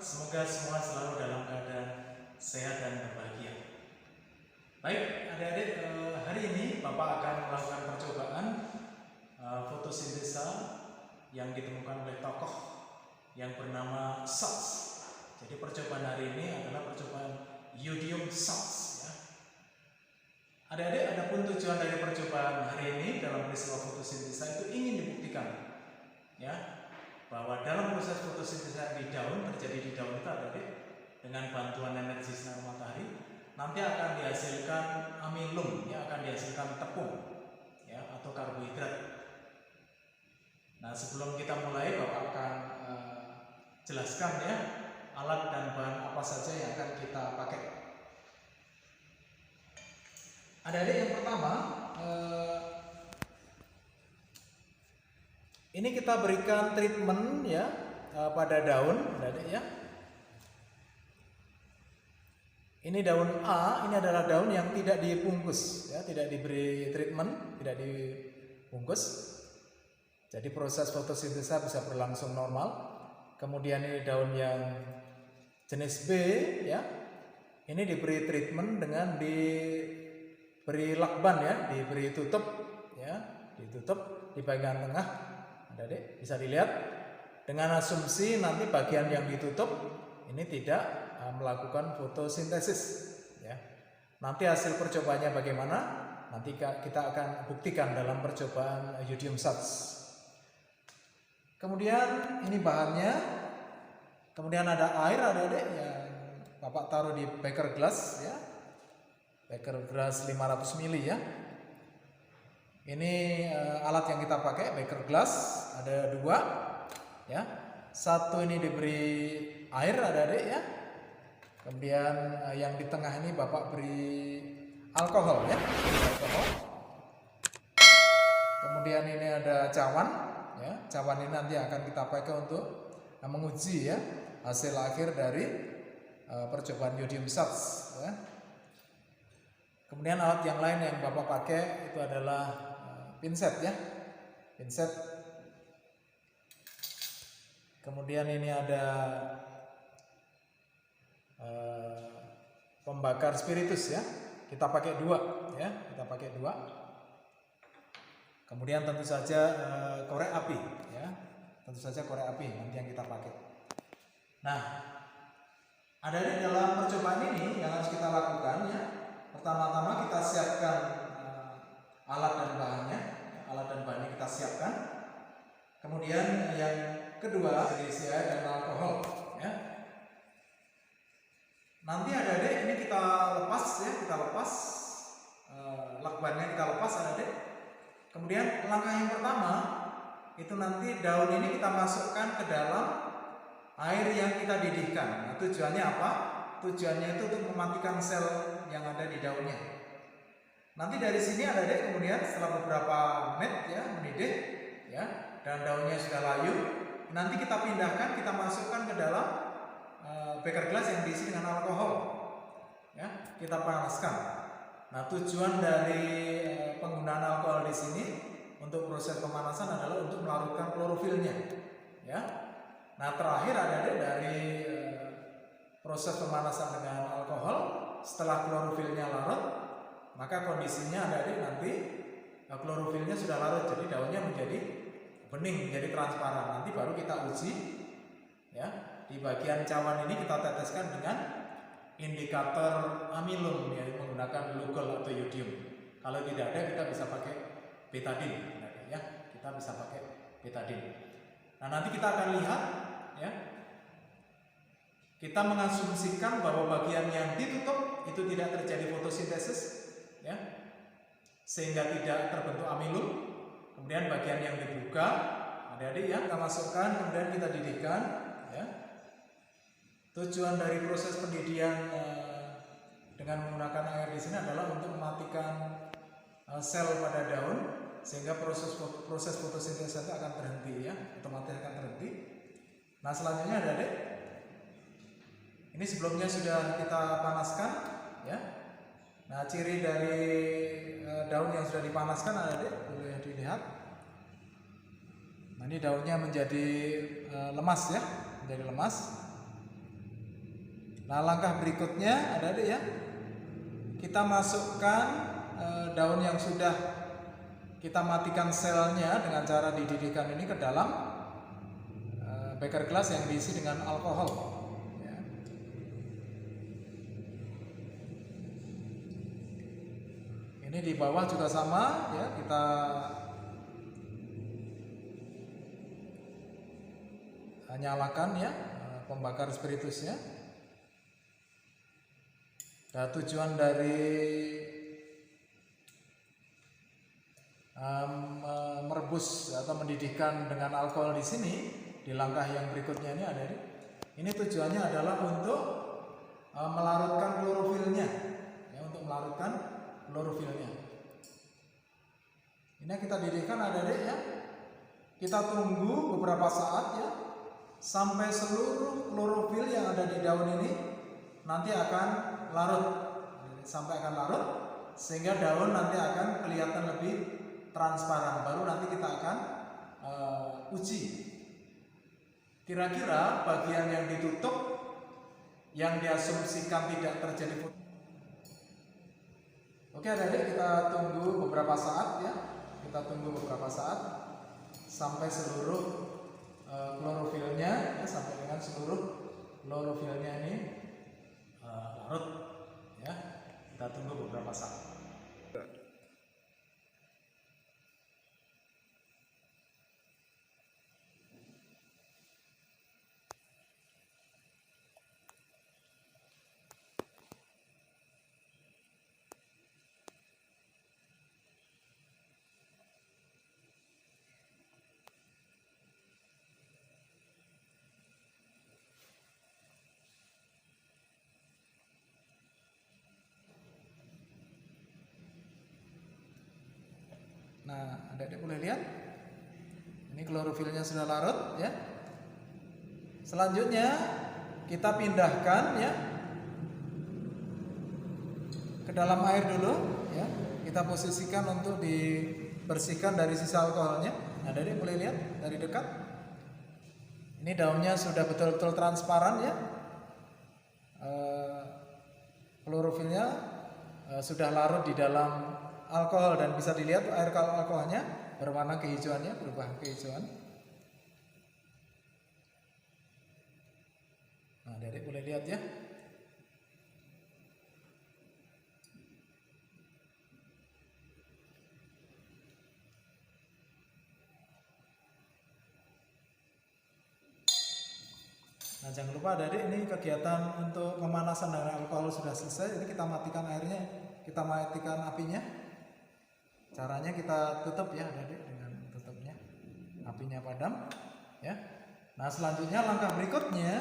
Semoga semua selalu dalam keadaan sehat dan berbahagia. Baik, adik-adik, hari ini Bapak akan melakukan percobaan fotosintesa yang ditemukan oleh tokoh yang bernama Sachs. Jadi percobaan hari ini adalah percobaan yodium Sachs. Ya. Adik-adik, adapun tujuan dari percobaan hari ini dalam peristiwa fotosintesa itu ingin dibuktikan, ya, bahwa dalam proses fotosintesa di daun, terjadi di daun itu adik-adik, dengan bantuan energi sinar matahari nanti akan dihasilkan amilum, ya, akan dihasilkan tepung, ya, atau karbohidrat. Nah, sebelum kita mulai, Bapak akan jelaskan, ya, alat dan bahan apa saja yang akan kita pakai. Adik-adik, yang pertama, ini kita berikan treatment, ya, pada daun, adik-adik, ya. Ini daun A, ini adalah daun yang tidak dibungkus, ya, tidak diberi treatment, tidak dibungkus. Jadi proses fotosintesa bisa berlangsung normal. Kemudian ini daun yang jenis B, ya. Ini diberi treatment dengan diberi lakban, ya, diberi tutup, ya, ditutup di bagian tengah. Adik-adik bisa dilihat dengan asumsi nanti bagian yang ditutup ini tidak melakukan fotosintesis, ya. Nanti hasil percobaannya bagaimana? Nanti kita akan buktikan dalam percobaan yodium Sachs. Kemudian ini bahannya. Kemudian ada air, adik-adik, yang Bapak taruh di beker glass, ya. Beker glass 500 ml, ya. Ini alat yang kita pakai, beker glass, ada dua, ya. Satu ini diberi air, adik-adik, ya. Kemudian yang di tengah ini Bapak beri alkohol, ya. Alkohol. Kemudian ini ada cawan, ya. Cawan ini nanti akan kita pakai untuk menguji, ya, hasil akhir dari percobaan yodium Sachs, ya. Kemudian alat yang lain yang Bapak pakai itu adalah pinset, ya, pinset. Kemudian ini ada pembakar spiritus, ya. Kita pakai dua, ya, kita pakai dua. Kemudian tentu saja korek api, ya, tentu saja korek api nanti yang kita pakai. Nah, ada di dalam percobaan ini yang harus kita lakukan, ya. Pertama-tama kita siapkan alat dan bahannya, alat dan bahannya kita siapkan. Kemudian yang kedua diisi air dan alkohol, ya. Nanti adik-adik ini kita lepas, ya, kita lepas lakbannya, kita lepas, adik-adik. Kemudian langkah yang pertama itu nanti daun ini kita masukkan ke dalam air yang kita didihkan. Nah, tujuannya apa? Tujuannya itu untuk mematikan sel yang ada di daunnya. Nanti dari sini adik-adik kemudian setelah beberapa menit, ya, mendidih, ya, dan daunnya sudah layu, nanti kita pindahkan, kita masukkan ke dalam beker gelas yang diisi dengan alkohol, ya, kita panaskan. Nah, tujuan dari penggunaan alkohol di sini untuk proses pemanasan adalah untuk melarutkan klorofilnya, ya. Nah, terakhir adik-adik dari proses pemanasan dengan alkohol, setelah klorofilnya larut, maka kondisinya adik-adik nanti klorofilnya sudah larut, jadi daunnya menjadi bening, menjadi transparan. Nanti baru kita uji, ya. Di bagian cawan ini kita teteskan dengan indikator amilum, ya, menggunakan lugol atau yodium. Kalau tidak ada, kita bisa pakai betadin, ya, kita bisa pakai betadin. Nah, nanti kita akan lihat, ya, kita mengasumsikan bahwa bagian yang ditutup itu tidak terjadi fotosintesis, ya. sehingga tidak terbentuk amilum. Kemudian bagian yang dibuka, adik-adik ya, kita masukkan, kemudian kita didihkan ya. Tujuan dari proses pendidikan dengan menggunakan air di sini adalah untuk mematikan sel pada daun, sehingga proses fotosintesa itu akan berhenti ya, otomatis akan berhenti. Nah selanjutnya adik-adik, ini sebelumnya sudah kita panaskan ya. Nah ciri dari daun yang sudah dipanaskan adik-adik boleh dilihat. Nah ini daunnya menjadi lemas ya, menjadi lemas. Nah langkah berikutnya adik-adik ya, kita masukkan daun yang sudah kita matikan selnya dengan cara dididihkan ini ke dalam beker gelas yang diisi dengan alkohol ya. Ini di bawah juga sama ya, kita nyalakan ya pembakar spiritusnya. Nah, tujuan dari merebus atau mendidihkan dengan alkohol di sini di langkah yang berikutnya ini ada ini tujuannya adalah untuk melarutkan klorofilnya ya, untuk melarutkan klorofilnya. Ini kita didihkan adik-adik ya, kita tunggu beberapa saat ya sampai seluruh klorofil yang ada di daun ini nanti akan larut, sampai akan larut sehingga daun nanti akan kelihatan lebih transparan. Baru nanti kita akan uji kira-kira bagian yang ditutup yang diasumsikan tidak terjadi foto. Oke adik-adik, kita tunggu beberapa saat ya, kita tunggu beberapa saat sampai seluruh klorofilnya ya, sampai dengan seluruh klorofilnya ini larut ya. Kita tunggu beberapa saat. Nah, adik-adik boleh lihat, ini klorofilnya sudah larut ya. Selanjutnya kita pindahkan ya ke dalam air dulu ya. Kita posisikan untuk dibersihkan dari sisa alkoholnya. Nah, adik-adik boleh lihat dari dekat. Ini daunnya sudah betul-betul transparan ya. Klorofilnya sudah larut di dalam alkohol dan bisa dilihat air alkoholnya berwarna kehijauannya, berubah kehijauan. Nah, adik boleh lihat ya. Nah, jangan lupa adik ini kegiatan untuk pemanasan dengan alkohol sudah selesai. Ini kita matikan airnya, kita matikan apinya. Caranya kita tutup ya adik dengan tutupnya, apinya padam ya. Nah selanjutnya langkah berikutnya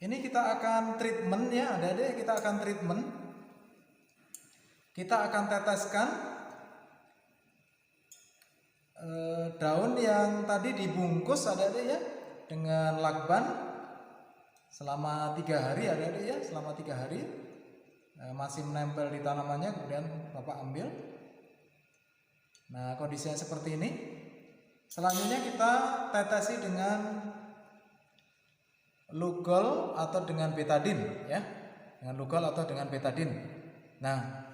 ini kita akan treatment ya adik-adik, kita akan treatment. Kita akan teteskan daun yang tadi dibungkus adik-adik ya dengan lakban selama 3 hari adik-adik ya, selama 3 hari masih menempel di tanamannya, kemudian Bapak ambil. Nah kondisinya seperti ini. Selanjutnya kita tetesi dengan Lugol atau dengan betadin ya, dengan Lugol atau dengan betadin. Nah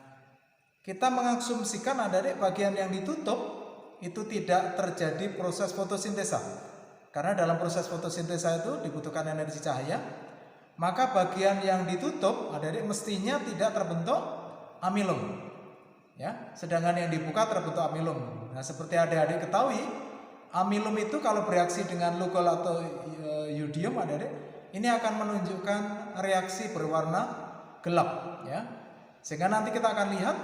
kita mengasumsikan adik-adik bagian yang ditutup itu tidak terjadi proses fotosintesa, karena dalam proses fotosintesa itu dibutuhkan energi cahaya. Maka bagian yang ditutup adik-adik mestinya tidak terbentuk amilum ya, sedangkan yang dibuka terbentuk amilum. Nah seperti adik-adik ketahui, amilum itu kalau bereaksi dengan Lugol atau iodium adik-adik ini akan menunjukkan reaksi berwarna gelap ya. Sehingga nanti kita akan lihat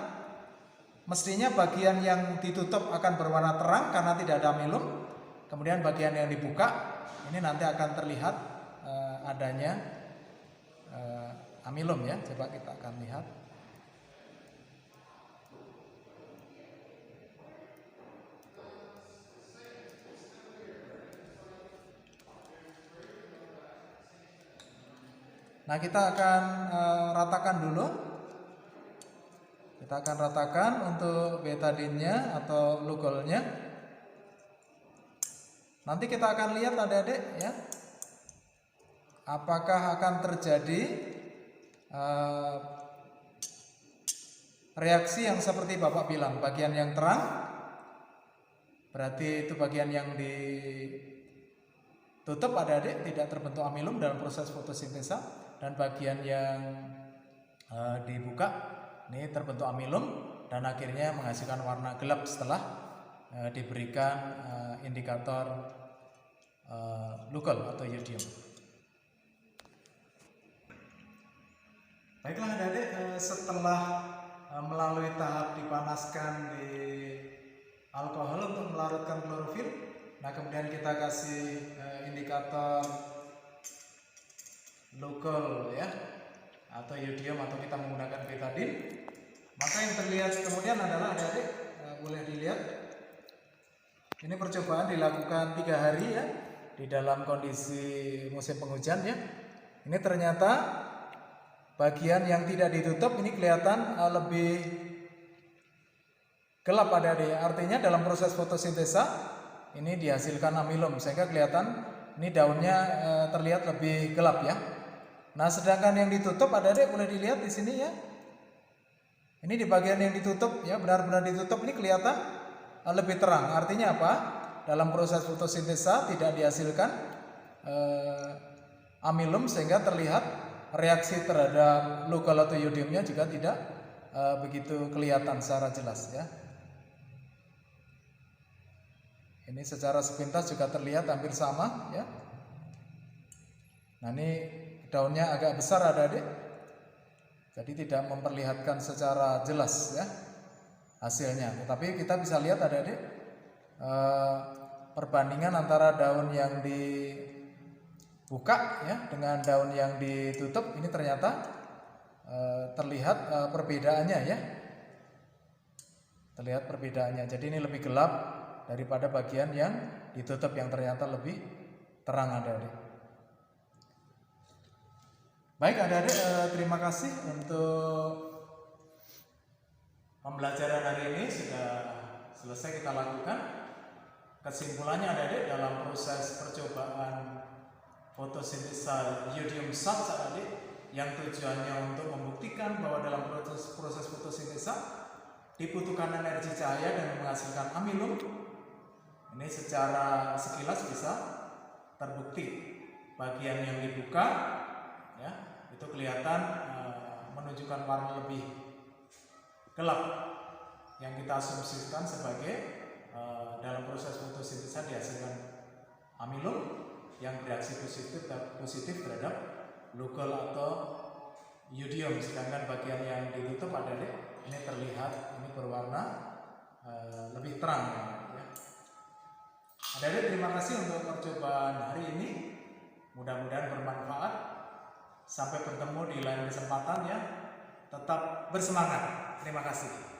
mestinya bagian yang ditutup akan berwarna terang karena tidak ada amilum. Kemudian bagian yang dibuka ini nanti akan terlihat adanya amilum ya. Coba kita akan lihat. Nah, kita akan ratakan dulu. Kita akan ratakan untuk betadinnya atau lugolnya. Nanti kita akan lihat adik-adik ya, apakah akan terjadi reaksi yang seperti Bapak bilang, bagian yang terang berarti itu bagian yang ditutup adik-adik, tidak terbentuk amilum dalam proses fotosintesa, dan bagian yang dibuka ini terbentuk amilum dan akhirnya menghasilkan warna gelap setelah diberikan indikator lugol atau yodium. Baiklah adik-adik, setelah melalui tahap dipanaskan di alkohol untuk melarutkan klorofil, nah kemudian kita kasih indikator lugol ya atau yodium atau kita menggunakan betadin, maka yang terlihat kemudian adalah adik-adik boleh dilihat ini percobaan dilakukan 3 hari ya di dalam kondisi musim penghujan ya. Ini ternyata bagian yang tidak ditutup ini kelihatan lebih gelap adik-adik. Artinya dalam proses fotosintesa ini dihasilkan amilum sehingga kelihatan ini daunnya terlihat lebih gelap ya. Nah, sedangkan yang ditutup adik-adik boleh dilihat di sini ya. Ini di bagian yang ditutup ya, benar-benar ditutup ini kelihatan lebih terang. Artinya apa? Dalam proses fotosintesa tidak dihasilkan amilum sehingga terlihat reaksi terhadap lugol atau yodiumnya juga tidak begitu kelihatan secara jelas ya. Ini secara sepintas juga terlihat hampir sama ya. Nah, ini daunnya agak besar adik-adik, jadi tidak memperlihatkan secara jelas ya hasilnya. Tetapi kita bisa lihat adik-adik perbandingan antara daun yang dibuka ya dengan daun yang ditutup ini ternyata terlihat perbedaannya ya. Terlihat perbedaannya. Jadi ini lebih gelap daripada bagian yang ditutup yang ternyata lebih terang adik-adik. Baik adik-adik, terima kasih untuk pembelajaran hari ini sudah selesai kita lakukan. Kesimpulannya adik-adik dalam proses percobaan fotosintesa yodium salt adik-adik yang tujuannya untuk membuktikan bahwa dalam proses fotosintesa dibutuhkan energi cahaya dan menghasilkan amilum. Ini secara sekilas bisa terbukti. Bagian yang dibuka ya itu kelihatan menunjukkan warna lebih gelap yang kita asumsikan sebagai dalam proses fotosintesa dihasilkan amilum yang bereaksi positif terhadap lugol atau yodium. Sedangkan bagian yang ditutup adik-adik ini terlihat ini berwarna lebih terang ya. Adik-adik, terima kasih untuk percobaan hari ini. Mudah-mudahan bermanfaat. Sampai bertemu di lain kesempatan ya. Tetap bersemangat. Terima kasih.